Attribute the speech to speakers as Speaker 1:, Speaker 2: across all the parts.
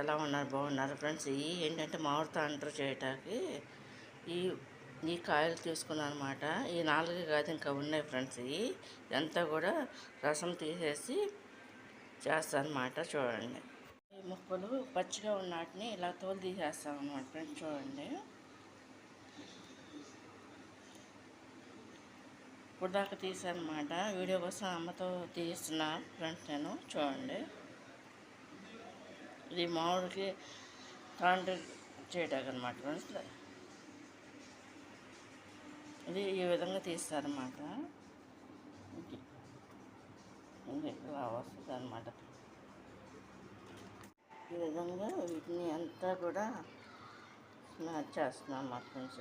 Speaker 1: ఎలా ఉన్నారు? బాగున్నారు ఫ్రెండ్స్. ఇవి ఏంటంటే మామిడి తాండ్ర చేయటానికి ఈ ఈ కాయలు తీసుకున్నాను అనమాట. ఈ 4 కాదు, ఇంకా ఉన్నాయి ఫ్రెండ్స్. ఇదంతా కూడా రసం తీసేసి చేస్తాను అనమాట. చూడండి, ఈ ముక్కలు పచ్చిగా ఉన్న వాటిని ఇలా తోలు తీసేస్తాను అనమాట ఫ్రెండ్స్. చూడండి, ఇప్పుడు దాకా తీసాను అనమాట. వీడియో కోసం అమ్మతో తీస్తున్నా ఫ్రెండ్స్ నేను. చూడండి, ఇది మామిడికి తాండ్ర చేయటానికి అనమాట ఫ్రెండ్స్. ఇది ఈ విధంగా తీస్తారన్నమాట. ఇలా వస్తుంది అనమాట. ఈ విధంగా వీటిని అంతా కూడా స్మాష్ చేస్తున్నాం అన్నమాట ఫ్రెండ్స్.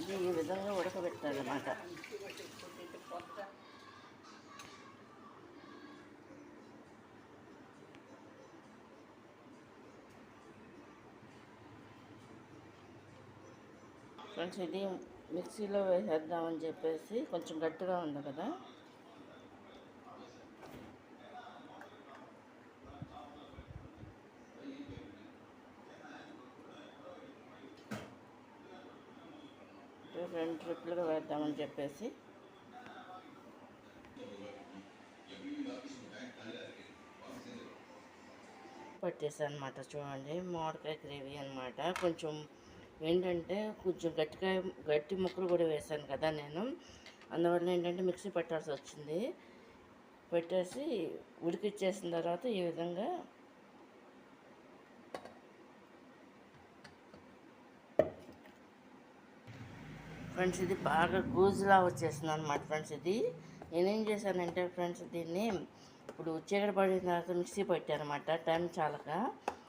Speaker 1: ఇది ఈ విధంగా ఉడకబెట్టాలన్నమాట. ఫ్రెండ్స్, ఇది మిక్సీలో వేసేద్దామని చెప్పేసి కొంచెం గట్టిగా ఉంది కదా, రెండు ట్రిప్లుగా వేద్దామని చెప్పేసి పట్టేసాను అనమాట. చూడండి, మామిడికాయ గ్రేవీ అనమాట. కొంచెం ఏంటంటే కొంచెం గట్టి ముక్కలు కూడా వేసాను కదా నేను. అందువల్ల ఏంటంటే మిక్సీ పట్టాల్సి వచ్చింది. పెట్టేసి ఉడికిచ్చేసిన తర్వాత ఈ విధంగా ఫ్రెండ్స్, ఇది బాగా గూజులా వచ్చేసింది అనమాట ఫ్రెండ్స్. నేనేం చేశానంటే ఫ్రెండ్స్, దీన్ని ఇప్పుడు చీకటి పడిన తర్వాత మిక్సీ పెట్టానమాట, టైం చాలక.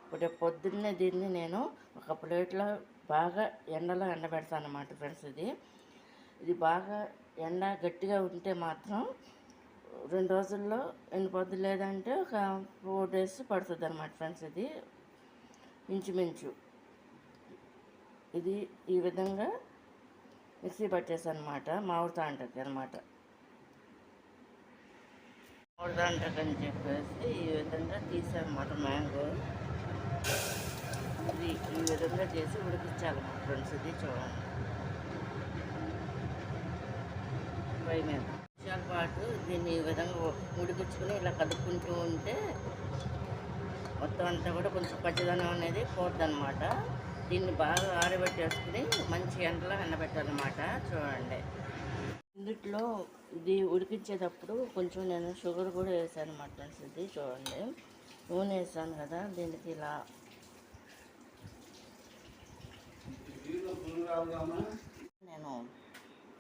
Speaker 1: ఇప్పుడు పొద్దున్నే దీన్ని నేను ఒక ప్లేట్లో బాగా ఎండలో ఎండబెడతాను అన్నమాట ఫ్రెండ్స్. ఇది బాగా ఎండ గట్టిగా ఉంటే మాత్రం 2 రోజుల్లో ఎండిపోద్ది, లేదంటే ఒక 4 days పడుతుంది అనమాట ఫ్రెండ్స్. ఇది ఇంచుమించు ఇది ఈ విధంగా మిక్సీ పట్టేసాను అనమాట. మామిడి తాండ్రకి అనమాట. మామిడి తాండ్రకి అని చెప్పేసి ఈ విధంగా తీసానమాట. మ్యాంగో ఇది ఈ విధంగా చేసి ఉడికించాలన్నమాట ఫ్రెండ్స్. చూడండి, ఫ్రై మీద నిమిషాల పాటు దీన్ని ఈ విధంగా ఉడికించుకుని ఇలా కలుపుకుంటూ ఉంటే మొత్తం అంతా కూడా కొంచెం పచ్చిదనం అనేది పోద్దనమాట. దీన్ని బాగా ఆరబెట్టేసుకుని మంచి ఎండలో ఎండబెట్టాలన్నమాట. చూడండి, ఇందులో ఇది ఉడికించేటప్పుడు కొంచెం నేను షుగర్ కూడా వేసాను అన్నమాట ఫ్రెండ్స్. చూడండి, నూనె వేసాను కదా, దీనికి ఇలా నేను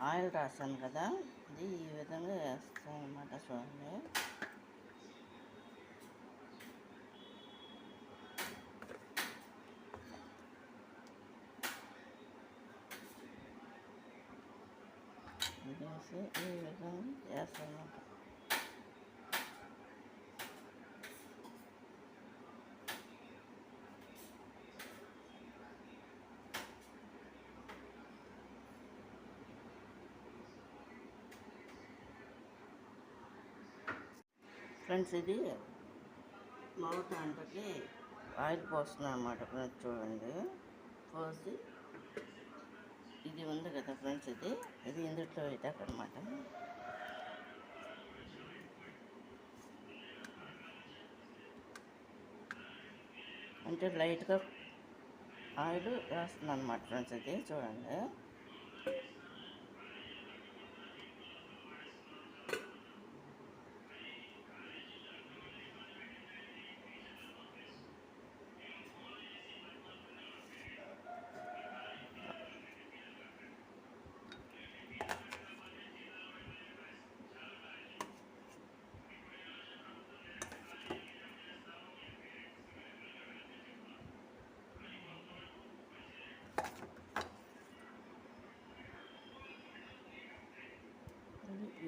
Speaker 1: ఆయిల్ రాసాను కదా, ఇది ఈ విధంగా వేస్తాను అన్నమాట. చూడండి, వేసి ఈ విధంగా వేస్తాను అన్నమాట. ఫ్రెండ్స్, ఇది మామిడి తాండ్రకి ఆయిల్ పోస్తున్నాను అన్నమాట ఫ్రెండ్స్. చూడండి, పోసి ఇది ఉంది కదా ఫ్రెండ్స్, ఇది ఇందులో వేయటాకన్నమాట. అంటే లైట్గా ఆయిల్ వేస్తున్నాను అన్నమాట ఫ్రెండ్స్. చూడండి,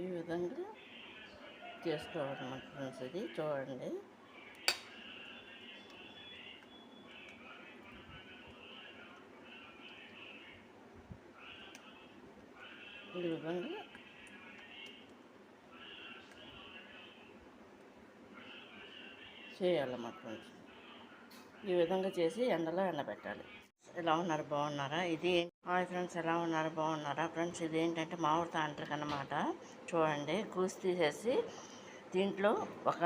Speaker 1: ఈ విధంగా చేసుకోవాలన్నమాట ఫ్రెండ్స్. చూడండి, ఈ విధంగా చేయాలన్నమాట ఫ్రెండ్స్. ఈ విధంగా చేసి ఎండలో ఎండబెట్టాలి. ఎలా ఉన్నారు, బాగున్నారా? ఇది హాయ్ ఫ్రెండ్స్, ఎలా ఉన్నారు, బాగున్నారా? ఫ్రెండ్స్ ఇది ఏంటంటే మామిడి తాండ్రకి అన్నమాట. చూడండి, కూసి తీసేసి దీంట్లో ఒక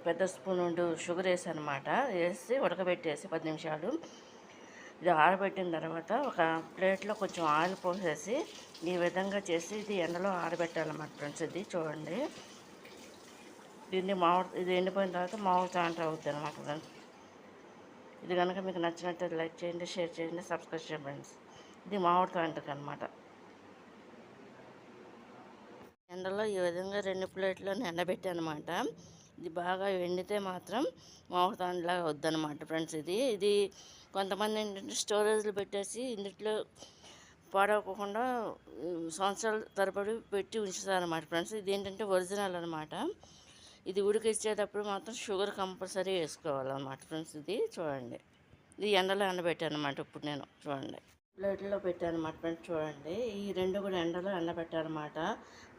Speaker 1: పెద్ద స్పూన్ షుగర్ వేసి అనమాట, వేసి ఉడకబెట్టేసి 10 నిమిషాలు. ఇది ఆరబెట్టిన తర్వాత ఒక ప్లేట్లో కొంచెం ఆయిల్ పోసేసి ఈ విధంగా చేసి ఇది ఎండలో ఆరబెట్టాలన్నమాట ఫ్రెండ్స్. ఇది చూడండి, దీన్ని ఇది ఎండిపోయిన తర్వాత మామిడి తాండ్ర అవుతుంది అనమాట ఫ్రెండ్స్. ఇది కనుక మీకు నచ్చినట్టు లైక్ చేయండి, షేర్ చేయండి, సబ్స్క్రైబ్ చేయండి ఫ్రెండ్స్. ఇది మామిడి తాండ్రకి అనమాట. ఎండలో ఈ విధంగా 2 ప్లేట్లను ఎండబెట్టి అనమాట. ఇది బాగా ఎండితే మాత్రం మామిడి తాండ్రలాగా వద్దనమాట ఫ్రెండ్స్. ఇది కొంతమంది ఏంటంటే స్టోరేజ్లో పెట్టేసి ఇందులో పాడవకుండా సంవత్సరాల తరబడి పెట్టి ఉంచుతారనమాట ఫ్రెండ్స్. ఇది ఏంటంటే ఒరిజినల్ అనమాట. ఇది ఉడికిచ్చేటప్పుడు మాత్రం షుగర్ కంపల్సరీ వేసుకోవాలన్నమాట ఫ్రెండ్స్. ఇది చూడండి, ఇది ఎండలో ఎండబెట్టాను అనమాట. ఇప్పుడు నేను చూడండి ప్లేట్లో పెట్టాను అనమాట ఫ్రెండ్స్. చూడండి, ఈ 2 కూడా ఎండలో ఎండబెట్టారనమాట.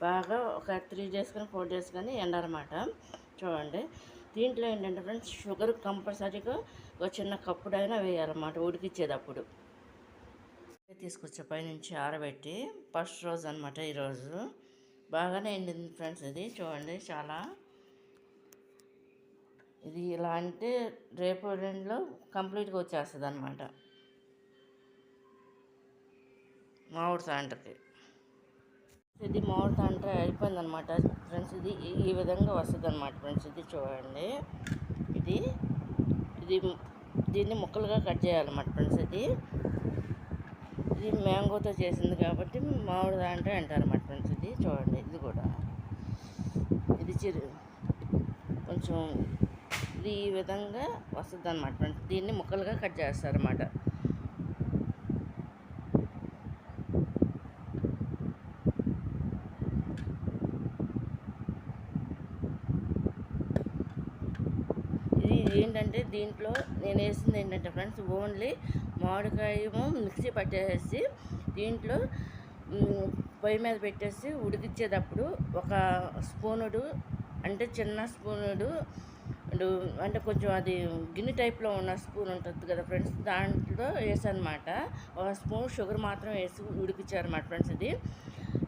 Speaker 1: బాగా ఒక 3 days కానీ 4 days కానీ ఎండారన్నమాట. చూడండి, దీంట్లో ఏంటంటే ఫ్రెండ్స్ షుగర్ కంపల్సరీగా ఒక చిన్న కప్పుడైనా వేయాలన్నమాట ఉడికిచ్చేటప్పుడు. తీసుకొచ్చే పైనుంచి ఆరబెట్టి ఫస్ట్ రోజు అనమాట. ఈరోజు బాగానే ఎండింది ఫ్రెండ్స్. ఇది చూడండి, చాలా ఇది ఇలా అంటే రేపు 2లో కంప్లీట్గా వచ్చేస్తుంది అనమాట మామిడి తాండ్రకి. ఇది మామిడి తాండ్ర అయిపోయింది అనమాట ఫ్రెండ్స్. ఇది ఈ విధంగా వస్తుంది అనమాట ఫ్రెండ్స్. ఇది చూడండి, ఇది దీన్ని ముక్కలుగా కట్ చేయాలన్నమాట ఫ్రెండ్స్. ఇది మ్యాంగోతో చేసింది కాబట్టి మామిడి తాండ్ర అంటారన్నమాట ఫ్రెండ్స్. ఇది చూడండి, ఇది కూడా ఇది కొంచెం ఇది ఈ విధంగా వస్తుంది అనమాట ఫ్రెండ్స్. దీన్ని ముక్కలుగా కట్ చేస్తారన్నమాట. ఇది ఏంటంటే దీంట్లో నేను వేసింది ఏంటంటే ఫ్రెండ్స్ ఓన్లీ మామిడికాయ మిక్సీ పట్టేసి దీంట్లో పొయ్యి మీద పెట్టేసి ఉడికిచ్చేటప్పుడు ఒక స్పూనుడు అంటే చిన్న స్పూనుడు అంటే కొంచెం అది గిన్నె టైప్లో ఉన్న స్పూన్ ఉంటుంది కదా ఫ్రెండ్స్, దాంట్లో వేసనమాట. ఒక స్పూన్ షుగర్ మాత్రం వేసి ఉడికిచ్చారన్నమాట ఫ్రెండ్స్. ఇది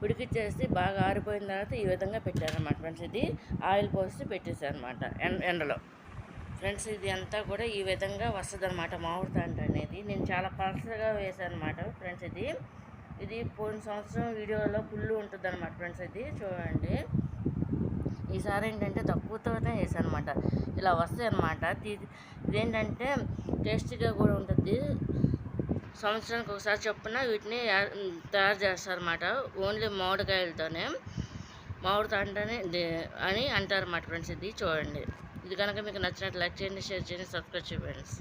Speaker 1: ఉడికిచ్చేసి బాగా ఆరిపోయిన తర్వాత ఈ విధంగా పెట్టారన్నమాట ఫ్రెండ్స్. ఇది ఆయిల్ పోసి పెట్టేశారనమాట ఎండలో ఫ్రెండ్స్. ఇది అంతా కూడా ఈ విధంగా వస్తుంది అనమాట మామిడి తాండ్ర అనేది. నేను చాలా పర్సనల్గా వేసాను అనమాట ఫ్రెండ్స్. ఇది పోయిన సంవత్సరం వీడియోలో ఫుల్ ఉంటుంది అనమాట ఫ్రెండ్స్. ఇది చూడండి, ఈసారి ఏంటంటే తక్కువతోనే వేసాను అనమాట. ఇలా వస్తాయి అనమాట. ఇదేంటంటే టేస్టీగా కూడా ఉంటుంది. సంవత్సరానికి ఒకసారి చొప్పున వీటిని తయారు చేస్తారన్నమాట. ఓన్లీ మామిడికాయలతోనే మామిడి తాండ్రని అని అంటారన్నమాట ఫ్రెండ్స్. ఇది చూడండి, ఇది కనుక మీకు నచ్చినట్టు లైక్ చేయండి, షేర్ చేయండి, సబ్స్క్రైబ్ చేయండి ఫ్రెండ్స్.